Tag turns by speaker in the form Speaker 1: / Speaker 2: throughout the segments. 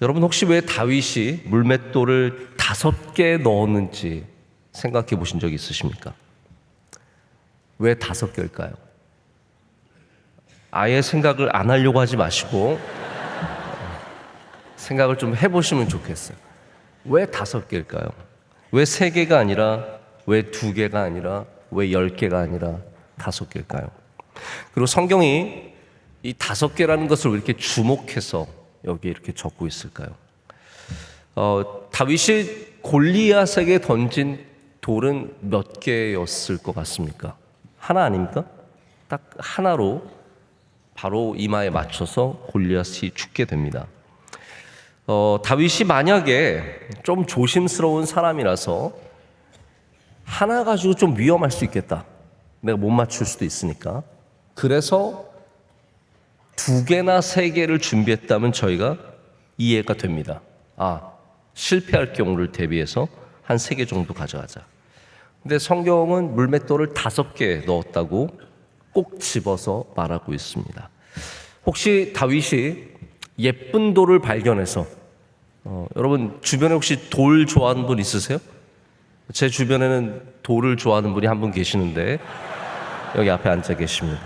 Speaker 1: 여러분 혹시 왜 다윗이 물맷돌을 5개 넣었는지 생각해 보신 적 있으십니까? 왜 5개일까요? 아예 생각을 안 하려고 하지 마시고 생각을 좀 해보시면 좋겠어요. 왜 5개일까요? 왜 3개가 아니라, 왜 2개가 아니라, 왜 10개가 아니라 5개일까요? 그리고 성경이 이 5개라는 것을 왜 이렇게 주목해서 여기 이렇게 적고 있을까요? 다윗이 골리앗에게 던진 돌은 몇 개였을 것 같습니까? 하나 아닙니까? 딱 하나로 바로 이마에 맞춰서 골리앗이 죽게 됩니다. 다윗이 만약에 좀 조심스러운 사람이라서 하나 가지고 좀 위험할 수 있겠다. 내가 못 맞출 수도 있으니까. 그래서 2개나 3개를 준비했다면 저희가 이해가 됩니다. 실패할 경우를 대비해서 한 3개 정도 가져가자. 근데 성경은 물맷돌을 5개 넣었다고 꼭 집어서 말하고 있습니다. 혹시 다윗이 예쁜 돌을 발견해서 여러분 주변에 혹시 돌 좋아하는 분 있으세요? 제 주변에는 돌을 좋아하는 분이 한 분 계시는데 여기 앞에 앉아 계십니다.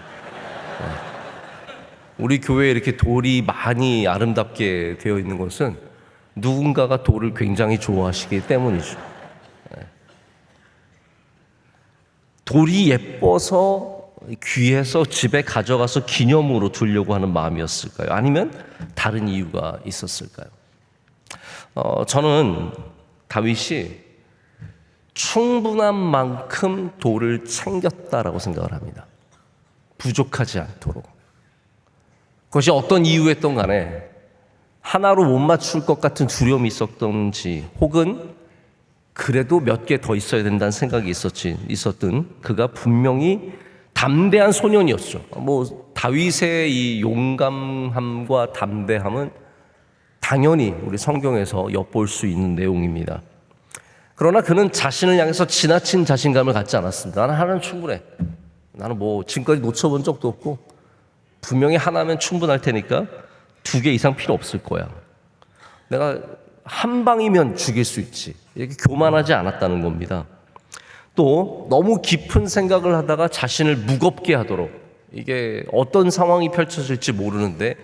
Speaker 1: 우리 교회에 이렇게 돌이 많이 아름답게 되어 있는 것은 누군가가 돌을 굉장히 좋아하시기 때문이죠. 돌이 예뻐서 귀해서 집에 가져가서 기념으로 두려고 하는 마음이었을까요? 아니면 다른 이유가 있었을까요? 저는 다윗이 충분한 만큼 돌을 챙겼다라고 생각을 합니다. 부족하지 않도록. 그것이 어떤 이유였던 간에 하나로 못 맞출 것 같은 두려움이 있었던지 혹은 그래도 몇 개 더 있어야 된다는 생각이 있었든 그가 분명히 담대한 소년이었죠. 다윗의 이 용감함과 담대함은 당연히 우리 성경에서 엿볼 수 있는 내용입니다. 그러나 그는 자신을 향해서 지나친 자신감을 갖지 않았습니다. 나는 하나는 충분해. 나는 지금까지 놓쳐본 적도 없고 분명히 하나면 충분할 테니까 2개 이상 필요 없을 거야. 내가 한 방이면 죽일 수 있지. 이렇게 교만하지 않았다는 겁니다. 또 너무 깊은 생각을 하다가 자신을 무겁게 하도록, 이게 어떤 상황이 펼쳐질지 모르는데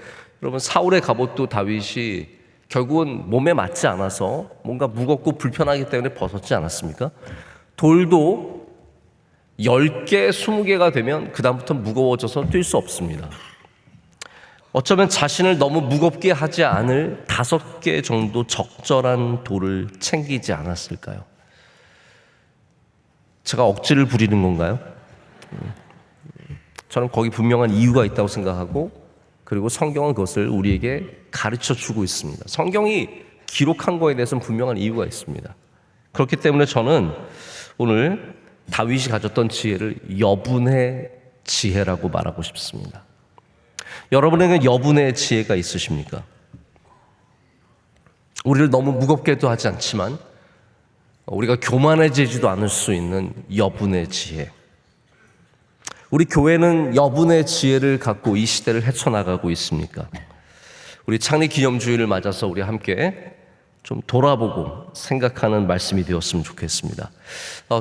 Speaker 1: 여러분 사울의 갑옷도 다윗이 결국은 몸에 맞지 않아서 뭔가 무겁고 불편하기 때문에 벗었지 않았습니까? 돌도 10개, 20개가 되면 그 다음부터 무거워져서 뛸 수 없습니다. 어쩌면 자신을 너무 무겁게 하지 않을 5개 정도 적절한 돌을 챙기지 않았을까요? 제가 억지를 부리는 건가요? 저는 거기 분명한 이유가 있다고 생각하고, 그리고 성경은 그것을 우리에게 가르쳐 주고 있습니다. 성경이 기록한 거에 대해서는 분명한 이유가 있습니다. 그렇기 때문에 저는 오늘 다윗이 가졌던 지혜를 여분의 지혜라고 말하고 싶습니다. 여러분에게 여분의 지혜가 있으십니까? 우리를 너무 무겁게도 하지 않지만 우리가 교만해지지도 않을 수 있는 여분의 지혜. 우리 교회는 여분의 지혜를 갖고 이 시대를 헤쳐나가고 있습니까? 우리 창립기념주일을 맞아서 우리 함께 좀 돌아보고 생각하는 말씀이 되었으면 좋겠습니다.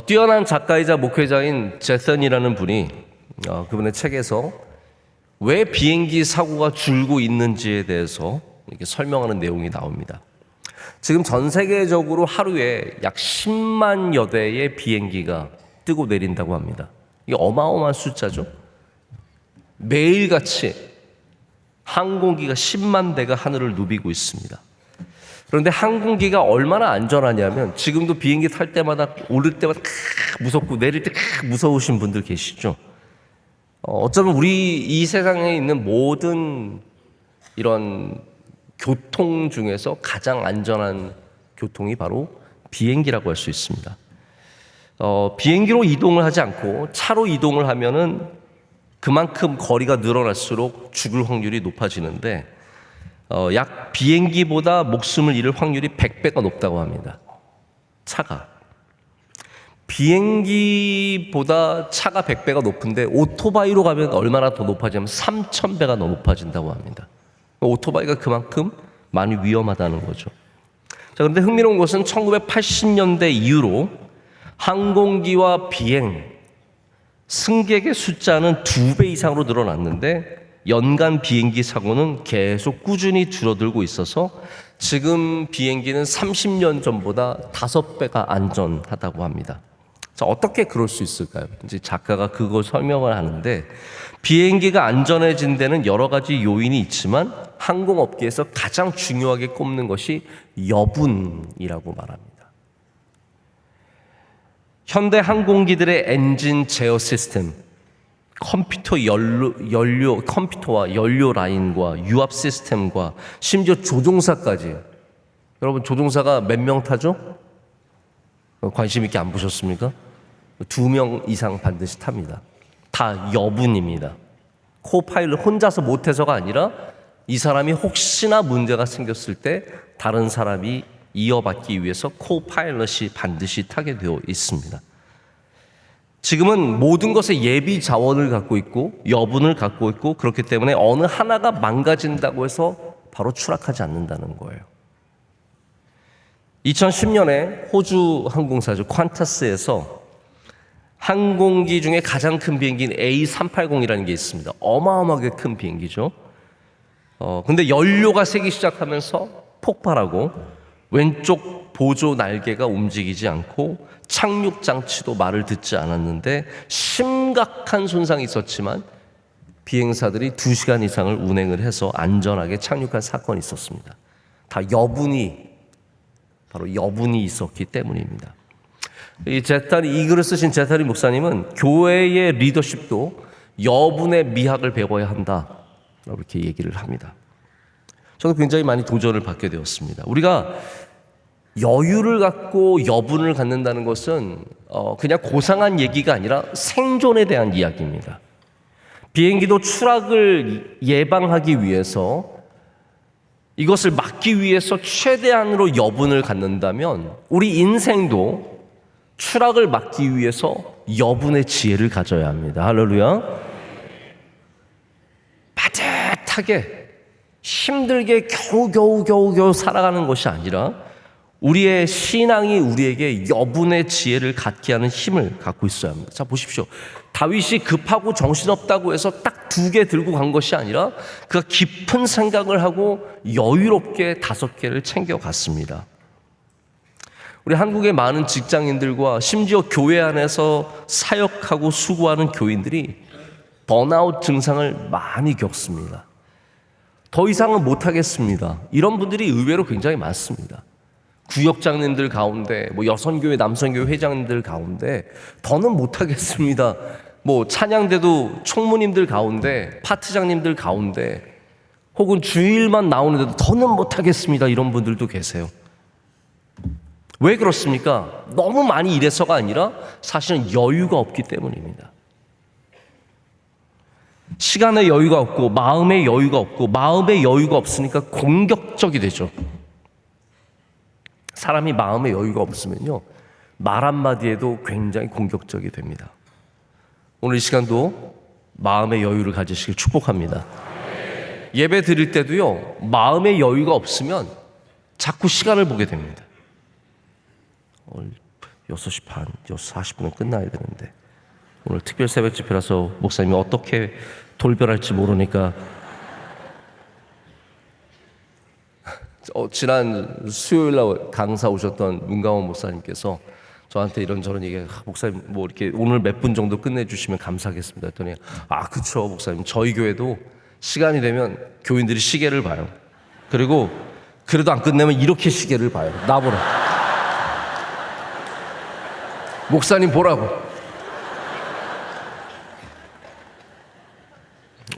Speaker 1: 뛰어난 작가이자 목회자인 제선이라는 분이 그분의 책에서 왜 비행기 사고가 줄고 있는지에 대해서 이렇게 설명하는 내용이 나옵니다. 지금 전 세계적으로 하루에 약 10만여 대의 비행기가 뜨고 내린다고 합니다. 이게 어마어마한 숫자죠. 매일같이 항공기가 10만 대가 하늘을 누비고 있습니다. 그런데 항공기가 얼마나 안전하냐면 지금도 비행기 탈 때마다 오를 때마다 무섭고 내릴 때 무서우신 분들 계시죠. 어쩌면 우리 이 세상에 있는 모든 이런 교통 중에서 가장 안전한 교통이 바로 비행기라고 할 수 있습니다. 비행기로 이동을 하지 않고 차로 이동을 하면은 그만큼 거리가 늘어날수록 죽을 확률이 높아지는데 약 비행기보다 목숨을 잃을 확률이 100배가 높다고 합니다. 차가. 비행기보다 차가 100배가 높은데 오토바이로 가면 얼마나 더 높아지냐면 3000배가 더 높아진다고 합니다. 오토바이가 그만큼 많이 위험하다는 거죠. 자, 그런데 흥미로운 것은 1980년대 이후로 항공기와 비행, 승객의 숫자는 2배 이상으로 늘어났는데 연간 비행기 사고는 계속 꾸준히 줄어들고 있어서 지금 비행기는 30년 전보다 5배가 안전하다고 합니다. 자, 어떻게 그럴 수 있을까요? 이제 작가가 그걸 설명을 하는데 비행기가 안전해진 데는 여러 가지 요인이 있지만 항공업계에서 가장 중요하게 꼽는 것이 여분이라고 말합니다. 현대 항공기들의 엔진 제어 시스템, 컴퓨터와 연료 라인과 유압 시스템과 심지어 조종사까지. 여러분, 조종사가 몇 명 타죠? 관심 있게 안 보셨습니까? 2명 이상 반드시 탑니다. 다 여분입니다. 코파일럿 혼자서 못해서가 아니라 이 사람이 혹시나 문제가 생겼을 때 다른 사람이 이어받기 위해서 코파일럿이 반드시 타게 되어 있습니다. 지금은 모든 것에 예비 자원을 갖고 있고 여분을 갖고 있고 그렇기 때문에 어느 하나가 망가진다고 해서 바로 추락하지 않는다는 거예요. 2010년에 호주 항공사죠. 퀀타스에서 항공기 중에 가장 큰 비행기인 A380이라는 게 있습니다. 어마어마하게 큰 비행기죠. 근데 연료가 새기 시작하면서 폭발하고 왼쪽 보조 날개가 움직이지 않고 착륙 장치도 말을 듣지 않았는데 심각한 손상이 있었지만 비행사들이 2시간 이상을 운행을 해서 안전하게 착륙한 사건이 있었습니다. 다 바로 여분이 있었기 때문입니다. 이 글을 쓰신 제타리 목사님은 교회의 리더십도 여분의 미학을 배워야 한다, 이렇게 얘기를 합니다. 저도 굉장히 많이 도전을 받게 되었습니다. 우리가 여유를 갖고 여분을 갖는다는 것은 그냥 고상한 얘기가 아니라 생존에 대한 이야기입니다. 비행기도 추락을 예방하기 위해서 이것을 막기 위해서 최대한으로 여분을 갖는다면 우리 인생도 추락을 막기 위해서 여분의 지혜를 가져야 합니다. 할렐루야. 빠듯하게 힘들게 겨우 살아가는 것이 아니라 우리의 신앙이 우리에게 여분의 지혜를 갖게 하는 힘을 갖고 있어야 합니다. 자, 보십시오. 다윗이 급하고 정신없다고 해서 딱 2개 들고 간 것이 아니라 그가 깊은 생각을 하고 여유롭게 5개를 챙겨갔습니다. 우리 한국의 많은 직장인들과 심지어 교회 안에서 사역하고 수고하는 교인들이 번아웃 증상을 많이 겪습니다. 더 이상은 못하겠습니다. 이런 분들이 의외로 굉장히 많습니다. 구역장님들 가운데, 여선교회, 남선교회 회장님들 가운데 더는 못하겠습니다. 찬양대도 총무님들 가운데, 파트장님들 가운데, 혹은 주일만 나오는데도 더는 못하겠습니다. 이런 분들도 계세요. 왜 그렇습니까? 너무 많이 일해서가 아니라 사실은 여유가 없기 때문입니다. 시간의 여유가 없고 마음의 여유가 없고 마음의 여유가 없으니까 공격적이 되죠. 사람이 마음의 여유가 없으면요, 말 한마디에도 굉장히 공격적이 됩니다. 오늘 이 시간도 마음의 여유를 가지시길 축복합니다. 예배 드릴 때도요, 마음의 여유가 없으면 자꾸 시간을 보게 됩니다. 6시 반, 6시 40분에 끝나야 되는데 오늘 특별 새벽 집회라서 목사님이 어떻게 돌변할지 모르니까 지난 수요일날 강사 오셨던 문강원 목사님께서 저한테 이런저런 얘기, 목사님 이렇게 오늘 몇 분 정도 끝내주시면 감사하겠습니다 했더니, 그쵸 목사님, 저희 교회도 시간이 되면 교인들이 시계를 봐요. 그리고 그래도 안 끝내면 이렇게 시계를 봐요. 나보라. 목사님 보라고.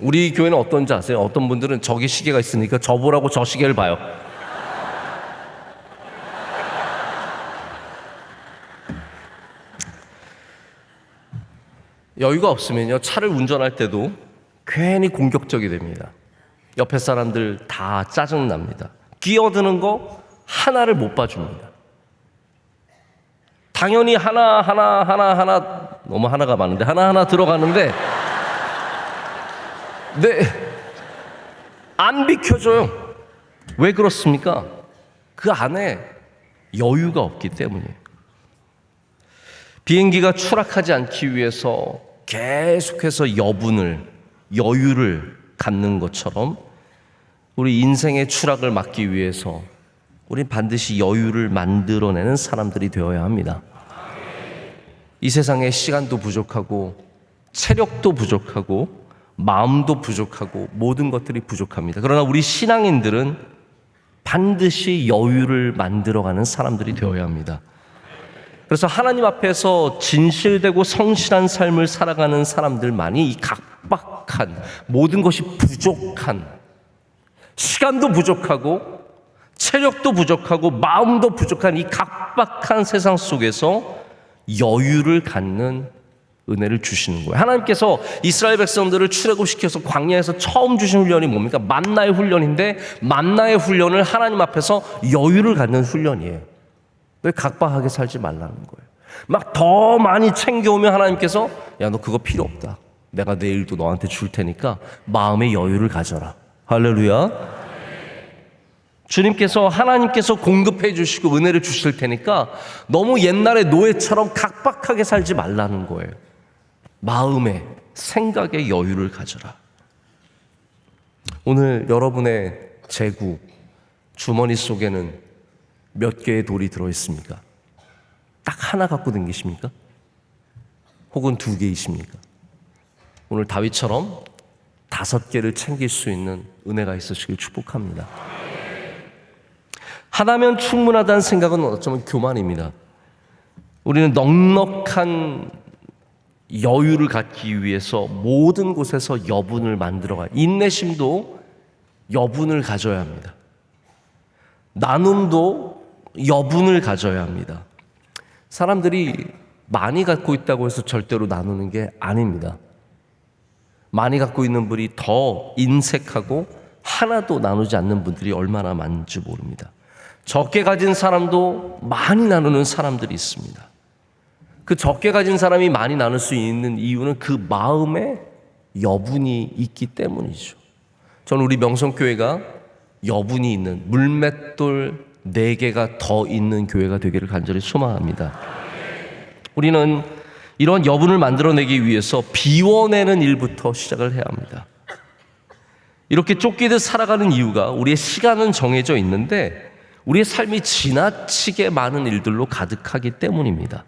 Speaker 1: 우리 교회는 어떤지 아세요? 어떤 분들은 저기 시계가 있으니까 저 보라고 저 시계를 봐요. 여유가 없으면요, 차를 운전할 때도 괜히 공격적이 됩니다. 옆에 사람들 다 짜증납니다. 끼어드는 거 하나를 못 봐줍니다. 당연히 하나 너무 하나가 많은데 하나 들어가는데 안 비켜줘요. 왜 그렇습니까? 그 안에 여유가 없기 때문이에요. 비행기가 추락하지 않기 위해서 계속해서 여유를 갖는 것처럼 우리 인생의 추락을 막기 위해서 우린 반드시 여유를 만들어내는 사람들이 되어야 합니다. 이 세상에 시간도 부족하고 체력도 부족하고 마음도 부족하고 모든 것들이 부족합니다. 그러나 우리 신앙인들은 반드시 여유를 만들어가는 사람들이 되어야 합니다. 그래서 하나님 앞에서 진실되고 성실한 삶을 살아가는 사람들만이 이 각박한, 모든 것이 부족한, 시간도 부족하고 체력도 부족하고 마음도 부족한 이 각박한 세상 속에서 여유를 갖는 은혜를 주시는 거예요. 하나님께서 이스라엘 백성들을 출애굽시켜서 광야에서 처음 주신 훈련이 뭡니까? 만나의 훈련인데, 만나의 훈련을 하나님 앞에서 여유를 갖는 훈련이에요. 왜 각박하게 살지 말라는 거예요. 막 더 많이 챙겨오면 하나님께서 야, 너 그거 필요 없다. 내가 내일도 너한테 줄 테니까 마음의 여유를 가져라. 할렐루야. 주님께서, 하나님께서 공급해 주시고 은혜를 주실 테니까 너무 옛날의 노예처럼 각박하게 살지 말라는 거예요. 마음에, 생각에 여유를 가져라. 오늘 여러분의 재구, 주머니 속에는 몇 개의 돌이 들어있습니까? 딱 하나 갖고 다니십니까? 혹은 2개이십니까? 오늘 다윗처럼 5개를 챙길 수 있는 은혜가 있으시길 축복합니다. 하나면 충분하다는 생각은 어쩌면 교만입니다. 우리는 넉넉한 여유를 갖기 위해서 모든 곳에서 여분을 만들어가요. 인내심도 여분을 가져야 합니다. 나눔도 여분을 가져야 합니다. 사람들이 많이 갖고 있다고 해서 절대로 나누는 게 아닙니다. 많이 갖고 있는 분이 더 인색하고 하나도 나누지 않는 분들이 얼마나 많은지 모릅니다. 적게 가진 사람도 많이 나누는 사람들이 있습니다. 그 적게 가진 사람이 많이 나눌 수 있는 이유는 그 마음에 여분이 있기 때문이죠. 저는 우리 명성교회가 여분이 있는 물맷돌 4개가 더 있는 교회가 되기를 간절히 소망합니다. 우리는 이런 여분을 만들어내기 위해서 비워내는 일부터 시작을 해야 합니다. 이렇게 쫓기듯 살아가는 이유가 우리의 시간은 정해져 있는데 우리의 삶이 지나치게 많은 일들로 가득하기 때문입니다.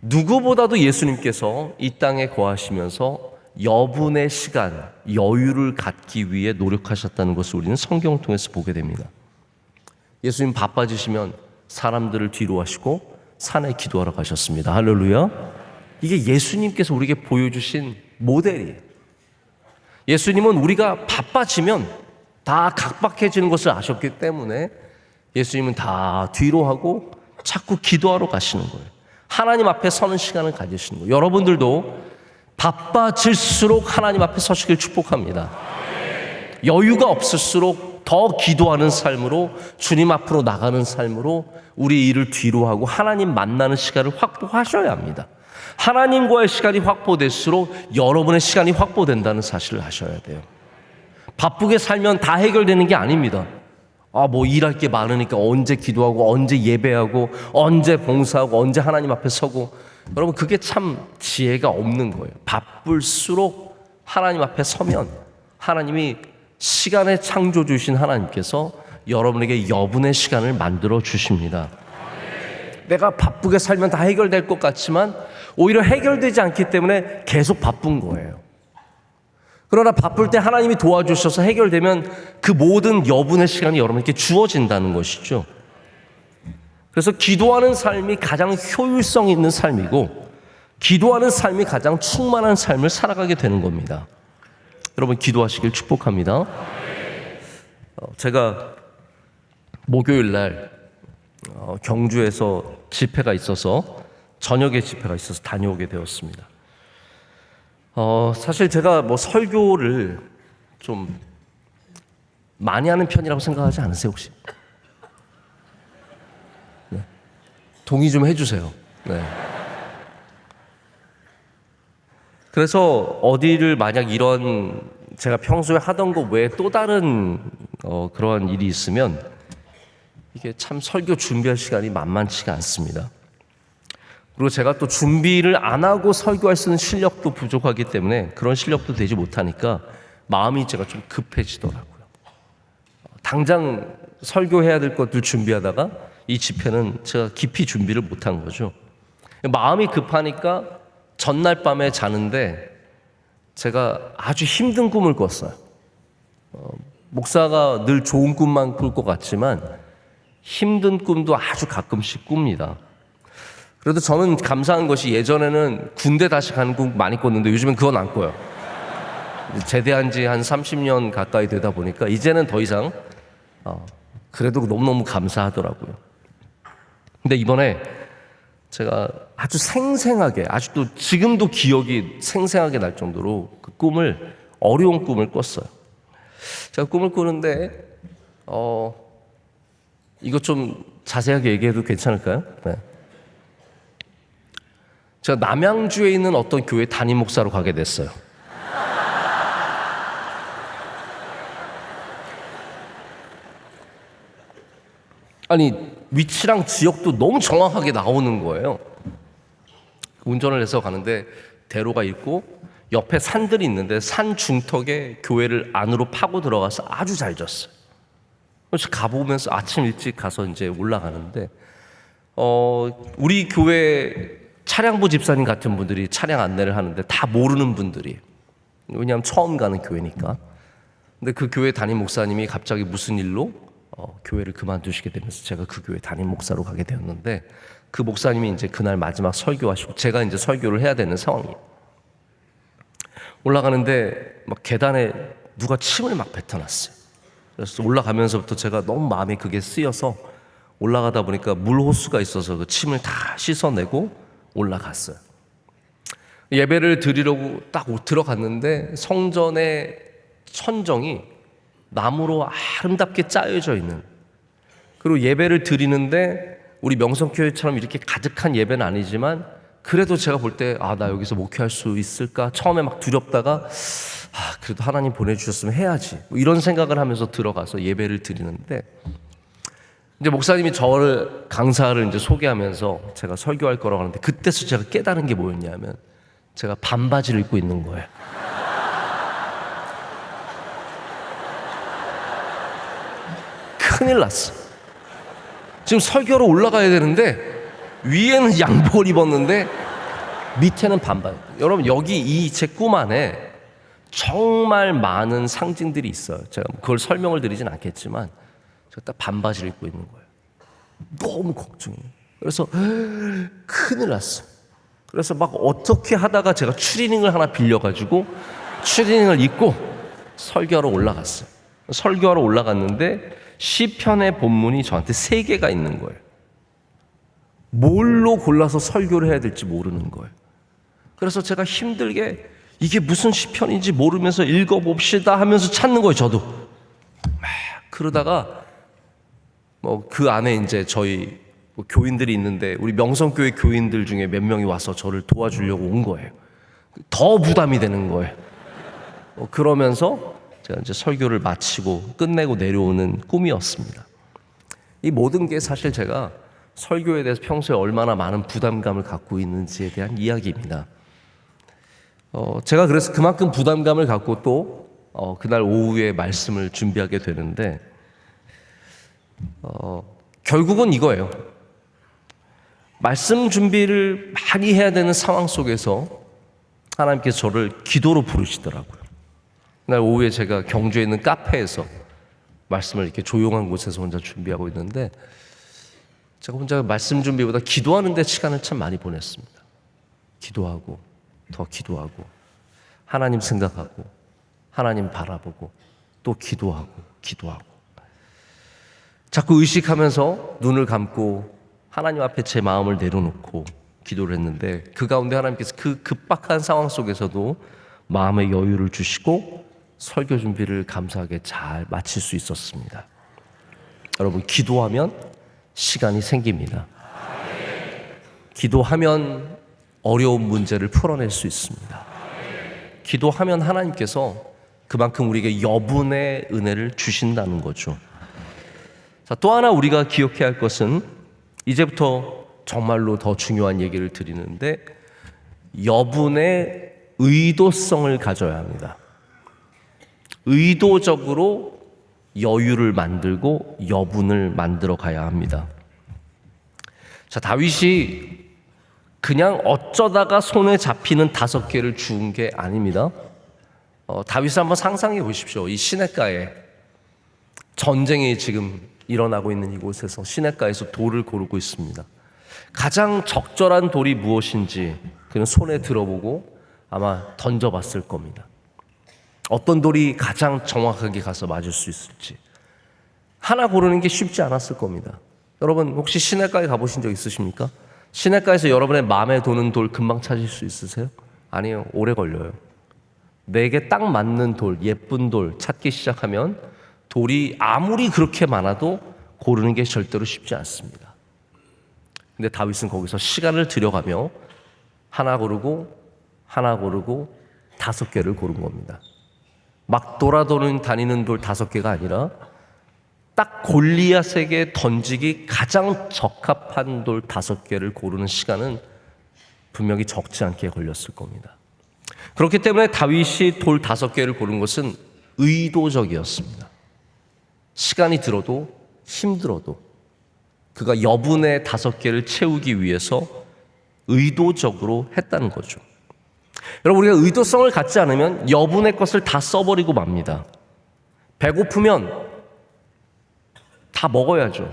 Speaker 1: 누구보다도 예수님께서 이 땅에 거하시면서 여분의 시간, 여유를 갖기 위해 노력하셨다는 것을 우리는 성경을 통해서 보게 됩니다. 예수님 바빠지시면 사람들을 뒤로 하시고 산에 기도하러 가셨습니다. 할렐루야. 이게 예수님께서 우리에게 보여주신 모델이에요. 예수님은 우리가 바빠지면 다 각박해지는 것을 아셨기 때문에 예수님은 다 뒤로 하고 자꾸 기도하러 가시는 거예요. 하나님 앞에 서는 시간을 가지시는 거예요. 여러분들도 바빠질수록 하나님 앞에 서시길 축복합니다. 여유가 없을수록 더 기도하는 삶으로, 주님 앞으로 나가는 삶으로 우리 일을 뒤로 하고 하나님 만나는 시간을 확보하셔야 합니다. 하나님과의 시간이 확보될수록 여러분의 시간이 확보된다는 사실을 아셔야 돼요. 바쁘게 살면 다 해결되는 게 아닙니다. 일할 게 많으니까 언제 기도하고 언제 예배하고 언제 봉사하고 언제 하나님 앞에 서고, 여러분 그게 참 지혜가 없는 거예요. 바쁠수록 하나님 앞에 서면 하나님이 시간의 창조주신 하나님께서 여러분에게 여분의 시간을 만들어 주십니다. 내가 바쁘게 살면 다 해결될 것 같지만 오히려 해결되지 않기 때문에 계속 바쁜 거예요. 그러나 바쁠 때 하나님이 도와주셔서 해결되면 그 모든 여분의 시간이 여러분에게 주어진다는 것이죠. 그래서 기도하는 삶이 가장 효율성 있는 삶이고, 기도하는 삶이 가장 충만한 삶을 살아가게 되는 겁니다. 여러분 기도하시길 축복합니다. 제가 목요일 날 경주에서 집회가 있어서, 저녁에 집회가 있어서 다녀오게 되었습니다. 사실 제가 설교를 좀 많이 하는 편이라고 생각하지 않으세요, 혹시? 네. 동의 좀 해주세요. 네. 그래서 어디를 만약 이런 제가 평소에 하던 거 외에 또 다른 그러한 일이 있으면 이게 참 설교 준비할 시간이 만만치가 않습니다. 그리고 제가 또 준비를 안 하고 설교할 수 있는 실력도 부족하기 때문에 그런 실력도 되지 못하니까 마음이 제가 좀 급해지더라고요. 당장 설교해야 될 것들 준비하다가 이 집회는 제가 깊이 준비를 못한 거죠. 마음이 급하니까 전날 밤에 자는데 제가 아주 힘든 꿈을 꿨어요. 목사가 늘 좋은 꿈만 꿀 것 같지만 힘든 꿈도 아주 가끔씩 꿉니다. 그래도 저는 감사한 것이 예전에는 군대 다시 가는 꿈 많이 꿨는데 요즘엔 그건 안 꿔요. 제대한 지 한 30년 가까이 되다 보니까 이제는 더 이상 그래도 너무너무 감사하더라고요. 근데 이번에 제가 아주 생생하게, 아직도 지금도 기억이 생생하게 날 정도로 그 꿈을, 어려운 꿈을 꿨어요. 제가 꿈을 꾸는데 이거 좀 자세하게 얘기해도 괜찮을까요? 네. 제가 남양주에 있는 어떤 교회 담임 목사로 가게 됐어요. 아니, 위치랑 지역도 너무 정확하게 나오는 거예요. 운전을 해서 가는데 대로가 있고 옆에 산들이 있는데 산 중턱에 교회를 안으로 파고 들어가서 아주 잘 졌어요. 그래서 가보면서 아침 일찍 가서 이제 올라가는데 우리 교회 차량부 집사님 같은 분들이 차량 안내를 하는데 다 모르는 분들이, 왜냐하면 처음 가는 교회니까. 근데 그 교회 담임 목사님이 갑자기 무슨 일로 교회를 그만두시게 되면서 제가 그 교회 담임 목사로 가게 되었는데, 그 목사님이 이제 그날 마지막 설교하시고 제가 이제 설교를 해야 되는 상황이에요. 올라가는데 막 계단에 누가 침을 막 뱉어놨어요. 그래서 올라가면서부터 제가 너무 마음이 그게 쓰여서 올라가다 보니까 물 호수가 있어서 그 침을 다 씻어내고 올라갔어요. 예배를 드리려고 딱 들어갔는데 성전의 천정이 나무로 아름답게 짜여져 있는, 그리고 예배를 드리는데 우리 명성교회처럼 이렇게 가득한 예배는 아니지만 그래도 제가 볼 때 나 여기서 목회할 수 있을까? 처음에 막 두렵다가 그래도 하나님 보내주셨으면 해야지, 이런 생각을 하면서 들어가서 예배를 드리는데, 이제 목사님이 저를, 강사를 이제 소개하면서 제가 설교할 거라고 하는데, 그때서 제가 깨달은 게 뭐였냐면 제가 반바지를 입고 있는 거예요. 큰일 났어. 지금 설교로 올라가야 되는데 위에는 양복을 입었는데 밑에는 반바지. 여러분, 여기 이 제 꿈 안에 정말 많은 상징들이 있어요. 제가 그걸 설명을 드리진 않겠지만 제가 딱 반바지를 입고 있는 거예요. 너무 걱정해요. 그래서 큰일 났어. 그래서 막 어떻게 하다가 제가 추리닝을 하나 빌려가지고 추리닝을 입고 설교하러 올라갔어요. 설교하러 올라갔는데 시편의 본문이 저한테 3개가 있는 거예요. 뭘로 골라서 설교를 해야 될지 모르는 거예요. 그래서 제가 힘들게 이게 무슨 시편인지 모르면서 읽어봅시다 하면서 찾는 거예요. 저도 막 그러다가 그 안에 이제 저희 교인들이 있는데 우리 명성교회 교인들 중에 몇 명이 와서 저를 도와주려고 온 거예요. 더 부담이 되는 거예요. 그러면서 제가 이제 설교를 마치고 끝내고 내려오는 꿈이었습니다. 이 모든 게 사실 제가 설교에 대해서 평소에 얼마나 많은 부담감을 갖고 있는지에 대한 이야기입니다. 제가 그래서 그만큼 부담감을 갖고 또 그날 오후에 말씀을 준비하게 되는데, 결국은 이거예요. 말씀 준비를 많이 해야 되는 상황 속에서 하나님께서 저를 기도로 부르시더라고요. 그날 오후에 제가 경주에 있는 카페에서 말씀을 이렇게 조용한 곳에서 혼자 준비하고 있는데, 제가 혼자 말씀 준비보다 기도하는 데 시간을 참 많이 보냈습니다. 기도하고 더 기도하고 하나님 생각하고 하나님 바라보고 또 기도하고 자꾸 의식하면서 눈을 감고 하나님 앞에 제 마음을 내려놓고 기도를 했는데, 그 가운데 하나님께서 그 급박한 상황 속에서도 마음의 여유를 주시고 설교 준비를 감사하게 잘 마칠 수 있었습니다. 여러분, 기도하면 시간이 생깁니다. 기도하면 어려운 문제를 풀어낼 수 있습니다. 기도하면 하나님께서 그만큼 우리에게 여분의 은혜를 주신다는 거죠. 자, 또 하나 우리가 기억해야 할 것은 이제부터 정말로 더 중요한 얘기를 드리는데 여분의 의도성을 가져야 합니다. 의도적으로 여유를 만들고 여분을 만들어 가야 합니다. 자, 다윗이 그냥 어쩌다가 손에 잡히는 5개를 주운 게 아닙니다. 다윗을 한번 상상해 보십시오. 이 시냇가에 전쟁이 지금 일어나고 있는 이곳에서 시냇가에서 돌을 고르고 있습니다. 가장 적절한 돌이 무엇인지 그는 손에 들어보고 아마 던져봤을 겁니다. 어떤 돌이 가장 정확하게 가서 맞을 수 있을지 하나 고르는 게 쉽지 않았을 겁니다. 여러분 혹시 시냇가에 가보신 적 있으십니까? 시냇가에서 여러분의 마음에 도는 돌 금방 찾을 수 있으세요? 아니에요. 오래 걸려요. 내게 딱 맞는 돌, 예쁜 돌 찾기 시작하면 돌이 아무리 그렇게 많아도 고르는 게 절대로 쉽지 않습니다. 근데 다윗은 거기서 시간을 들여가며 하나 고르고 5개를 고른 겁니다. 막 다니는 돌 5개가 아니라 딱 골리앗에게 던지기 가장 적합한 돌 5개를 고르는 시간은 분명히 적지 않게 걸렸을 겁니다. 그렇기 때문에 다윗이 돌 5개를 고른 것은 의도적이었습니다. 시간이 들어도 힘들어도 그가 여분의 5개를 채우기 위해서 의도적으로 했다는 거죠. 여러분 우리가 의도성을 갖지 않으면 여분의 것을 다 써버리고 맙니다. 배고프면 다 먹어야죠.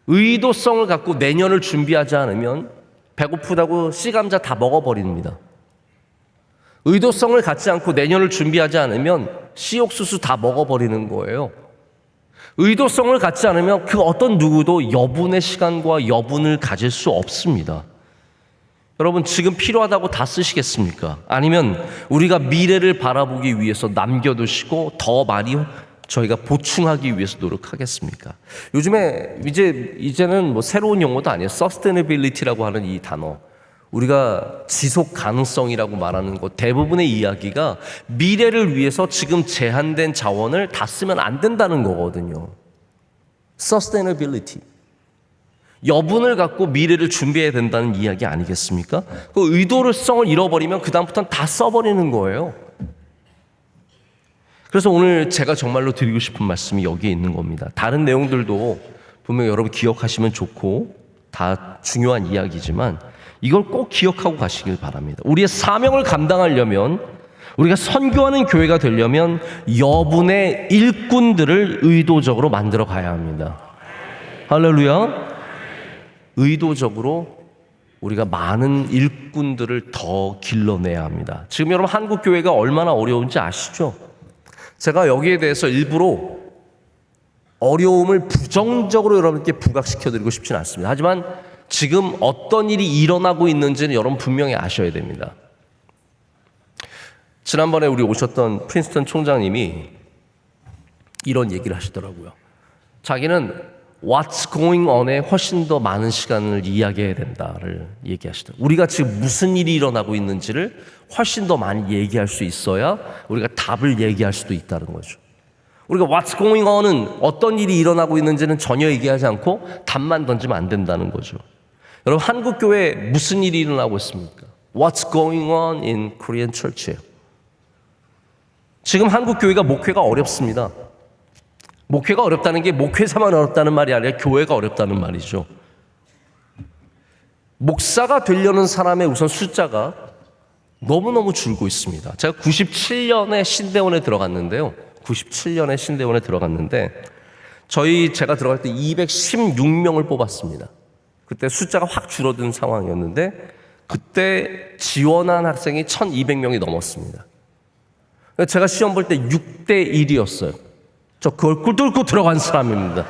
Speaker 1: 의도성을 갖고 내년을 준비하지 않으면 배고프다고 씨감자 다 먹어버립니다. 의도성을 갖지 않고 내년을 준비하지 않으면 씨옥수수 다 먹어버리는 거예요. 의도성을 갖지 않으면 그 어떤 누구도 여분의 시간과 여분을 가질 수 없습니다. 여러분 지금 필요하다고 다 쓰시겠습니까? 아니면 우리가 미래를 바라보기 위해서 남겨두시고 더 많이 저희가 보충하기 위해서 노력하겠습니까? 요즘에 이제는 뭐 새로운 용어도 아니에요. Sustainability라고 하는 이 단어. 우리가 지속 가능성이라고 말하는 것 대부분의 이야기가 미래를 위해서 지금 제한된 자원을 다 쓰면 안 된다는 거거든요. Sustainability. 여분을 갖고 미래를 준비해야 된다는 이야기 아니겠습니까? 그 의도성을 잃어버리면 그다음부터는 다 써버리는 거예요. 그래서 오늘 제가 정말로 드리고 싶은 말씀이 여기에 있는 겁니다. 다른 내용들도 분명히 여러분 기억하시면 좋고 다 중요한 이야기지만 이걸 꼭 기억하고 가시길 바랍니다. 우리의 사명을 감당하려면 우리가 선교하는 교회가 되려면 여분의 일꾼들을 의도적으로 만들어 가야 합니다. 할렐루야. 의도적으로 우리가 많은 일꾼들을 더 길러내야 합니다. 지금 여러분 한국 교회가 얼마나 어려운지 아시죠? 제가 여기에 대해서 일부러 어려움을 부정적으로 여러분께 부각시켜드리고 싶지는 않습니다. 하지만 지금 어떤 일이 일어나고 있는지는 여러분 분명히 아셔야 됩니다. 지난번에 우리 오셨던 프린스턴 총장님이 이런 얘기를 하시더라고요. 자기는 What's going on에 훨씬 더 많은 시간을 이야기해야 된다를 얘기하시더라고요. 우리가 지금 무슨 일이 일어나고 있는지를 훨씬 더 많이 얘기할 수 있어야 우리가 답을 얘기할 수도 있다는 거죠. 우리가 What's going on은 어떤 일이 일어나고 있는지는 전혀 얘기하지 않고 답만 던지면 안 된다는 거죠. 여러분 한국 교회에 무슨 일이 일어나고 있습니까? What's going on in Korean church예요. 지금 한국 교회가 목회가 어렵습니다. 목회가 어렵다는 게 목회자만 어렵다는 말이 아니라 교회가 어렵다는 말이죠. 목사가 되려는 사람의 우선 숫자가 너무너무 줄고 있습니다. 제가 97년에 신대원에 들어갔는데요. 97년에 신대원에 들어갔는데 제가 들어갈 때 216명을 뽑았습니다. 그때 숫자가 확 줄어든 상황이었는데 그때 지원한 학생이 1200명이 넘었습니다. 제가 시험 볼 때 6대 1이었어요. 저 그걸 뚫고 들어간 사람입니다.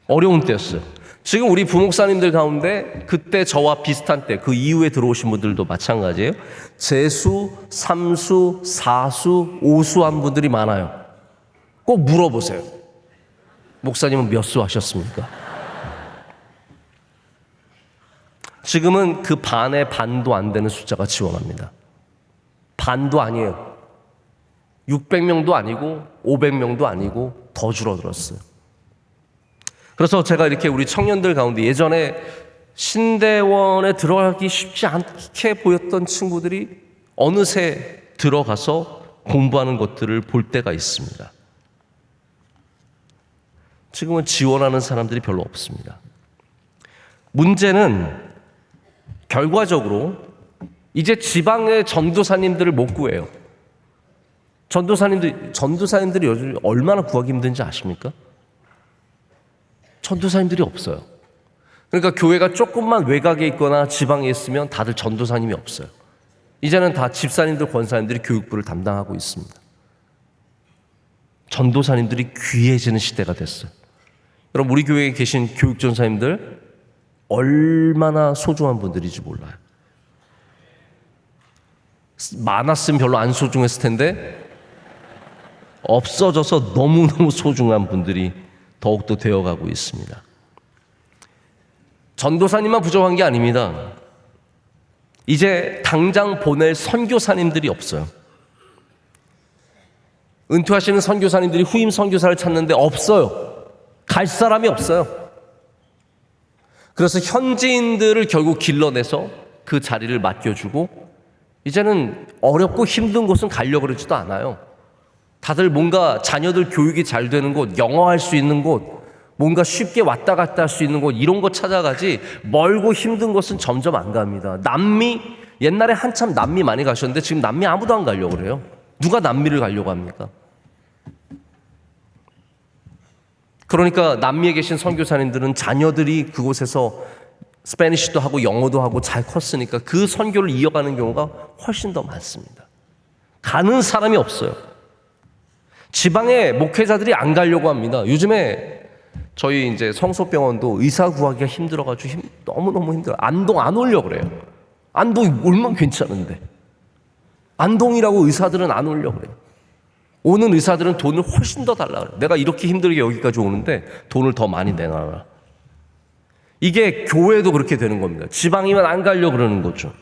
Speaker 1: 어려운 때였어요. 지금 우리 부목사님들 가운데 그때 저와 비슷한 때 그 이후에 들어오신 분들도 마찬가지예요. 재수, 3수, 4수, 5수 한 분들이 많아요. 꼭 물어보세요. 목사님은 몇 수 하셨습니까? 지금은 그 반의 반도 안 되는 숫자가 지원합니다. 반도 아니에요. 600명도 아니고 500명도 아니고 더 줄어들었어요. 그래서 제가 이렇게 우리 청년들 가운데 예전에 신대원에 들어가기 쉽지 않게 보였던 친구들이 어느새 들어가서 공부하는 것들을 볼 때가 있습니다. 지금은 지원하는 사람들이 별로 없습니다. 문제는 결과적으로 이제 지방의 전도사님들을 못 구해요. 전도사님들이 요즘 얼마나 구하기 힘든지 아십니까? 전도사님들이 없어요. 그러니까 교회가 조금만 외곽에 있거나 지방에 있으면 다들 전도사님이 없어요. 이제는 다 집사님들, 권사님들이 교육부를 담당하고 있습니다. 전도사님들이 귀해지는 시대가 됐어요. 여러분, 우리 교회에 계신 교육전사님들 얼마나 소중한 분들인지 몰라요. 많았으면 별로 안 소중했을 텐데 없어져서 너무너무 소중한 분들이 더욱더 되어가고 있습니다. 전도사님만 부족한 게 아닙니다. 이제 당장 보낼 선교사님들이 없어요. 은퇴하시는 선교사님들이 후임 선교사를 찾는데 없어요. 갈 사람이 없어요. 그래서 현지인들을 결국 길러내서 그 자리를 맡겨주고 이제는 어렵고 힘든 곳은 가려고 그러지도 않아요. 다들 뭔가 자녀들 교육이 잘 되는 곳, 영어할 수 있는 곳, 뭔가 쉽게 왔다 갔다 할 수 있는 곳, 이런 거 찾아가지 멀고 힘든 곳은 점점 안 갑니다. 남미, 옛날에 한참 남미 많이 가셨는데 지금 남미 아무도 안 가려고 그래요. 누가 남미를 가려고 합니까? 그러니까 남미에 계신 선교사님들은 자녀들이 그곳에서 스페니쉬도 하고 영어도 하고 잘 컸으니까 그 선교를 이어가는 경우가 훨씬 더 많습니다. 가는 사람이 없어요. 지방의 목회자들이 안 가려고 합니다. 요즘에 저희 이제 성소병원도 의사 구하기가 힘들어가지고 너무너무 힘들어요. 안동 안 오려고 그래요. 안동이 얼마나 괜찮은데. 안동이라고 의사들은 안 오려고 그래요. 오는 의사들은 돈을 훨씬 더 달라 그래요. 내가 이렇게 힘들게 여기까지 오는데 돈을 더 많이 내놔라. 이게 교회도 그렇게 되는 겁니다. 지방이면 안 가려고 그러는 거죠.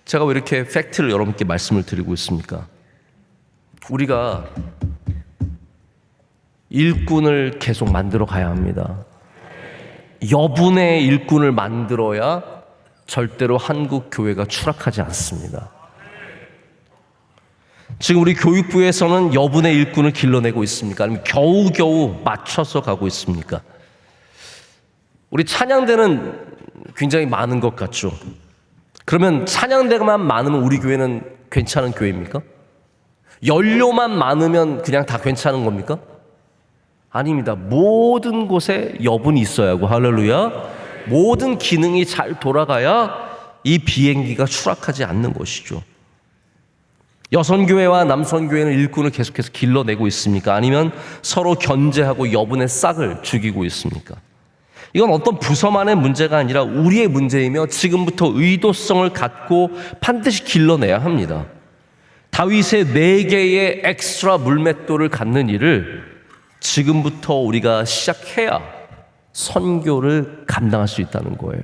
Speaker 1: 제가 왜 이렇게 팩트를 여러분께 말씀을 드리고 있습니까? 우리가 일꾼을 계속 만들어 가야 합니다. 여분의 일꾼을 만들어야 절대로 한국 교회가 추락하지 않습니다. 지금 우리 교육부에서는 여분의 일꾼을 길러내고 있습니까? 아니면 겨우겨우 맞춰서 가고 있습니까? 우리 찬양대는 굉장히 많은 것 같죠. 그러면 찬양대만 많으면 우리 교회는 괜찮은 교회입니까? 연료만 많으면 그냥 다 괜찮은 겁니까? 아닙니다. 모든 곳에 여분이 있어야 하고, 할렐루야. 모든 기능이 잘 돌아가야 이 비행기가 추락하지 않는 것이죠. 여선교회와 남선교회는 일꾼을 계속해서 길러내고 있습니까? 아니면 서로 견제하고 여분의 싹을 죽이고 있습니까? 이건 어떤 부서만의 문제가 아니라 우리의 문제이며 지금부터 의도성을 갖고 반드시 길러내야 합니다. 다윗의 4개의 엑스트라 물맷돌을 갖는 일을 지금부터 우리가 시작해야 선교를 감당할 수 있다는 거예요.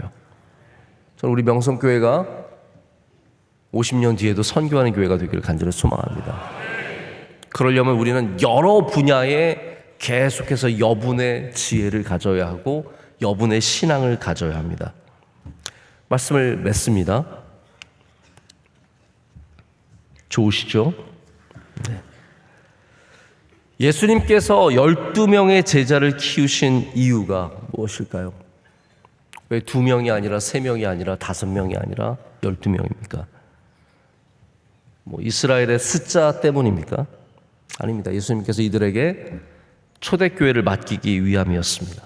Speaker 1: 저는 우리 명성교회가 50년 뒤에도 선교하는 교회가 되기를 간절히 소망합니다. 그러려면 우리는 여러 분야에 계속해서 여분의 지혜를 가져야 하고 여분의 신앙을 가져야 합니다. 말씀을 맺습니다. 좋으시죠? 네. 예수님께서 12명의 제자를 키우신 이유가 무엇일까요? 왜 2명이 아니라 3명이 아니라 5명이 아니라 12명입니까? 이스라엘의 숫자 때문입니까? 아닙니다. 예수님께서 이들에게 초대교회를 맡기기 위함이었습니다.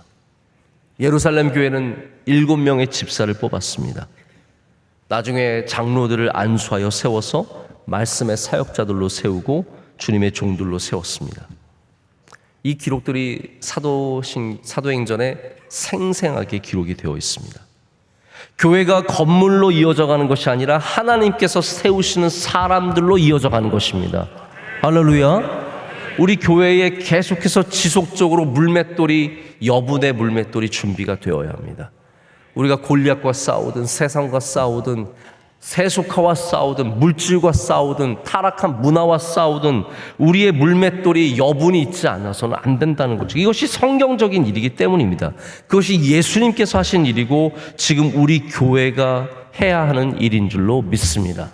Speaker 1: 예루살렘 교회는 7명의 집사를 뽑았습니다. 나중에 장로들을 안수하여 세워서 말씀의 사역자들로 세우고 주님의 종들로 세웠습니다. 이 기록들이 사도행전에 생생하게 기록이 되어 있습니다. 교회가 건물로 이어져가는 것이 아니라 하나님께서 세우시는 사람들로 이어져가는 것입니다. 할렐루야. 우리 교회에 계속해서 지속적으로 물맷돌이, 여분의 물맷돌이 준비가 되어야 합니다. 우리가 골리앗과 싸우든 세상과 싸우든 세속화와 싸우든 물질과 싸우든 타락한 문화와 싸우든 우리의 물맷돌이 여분이 있지 않아서는 안 된다는 거죠. 이것이 성경적인 일이기 때문입니다. 그것이 예수님께서 하신 일이고 지금 우리 교회가 해야 하는 일인 줄로 믿습니다.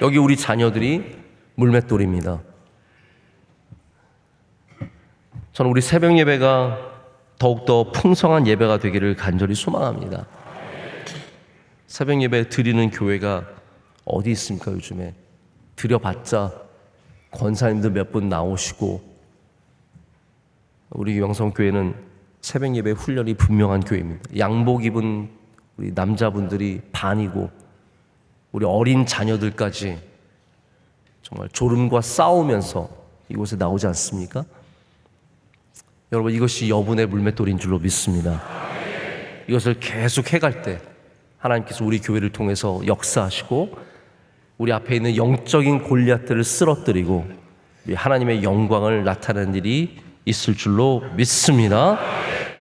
Speaker 1: 여기 우리 자녀들이 물맷돌입니다. 저는 우리 새벽 예배가 더욱더 풍성한 예배가 되기를 간절히 소망합니다. 새벽 예배 드리는 교회가 어디 있습니까? 요즘에 드려봤자 권사님들 몇 분 나오시고, 우리 영성교회는 새벽 예배 훈련이 분명한 교회입니다. 양복 입은 우리 남자분들이 반이고 우리 어린 자녀들까지 정말 졸음과 싸우면서 이곳에 나오지 않습니까? 여러분, 이것이 여분의 물맷돌인 줄로 믿습니다. 이것을 계속 해갈 때 하나님께서 우리 교회를 통해서 역사하시고 우리 앞에 있는 영적인 골리앗들을 쓰러뜨리고 하나님의 영광을 나타내는 일이 있을 줄로 믿습니다.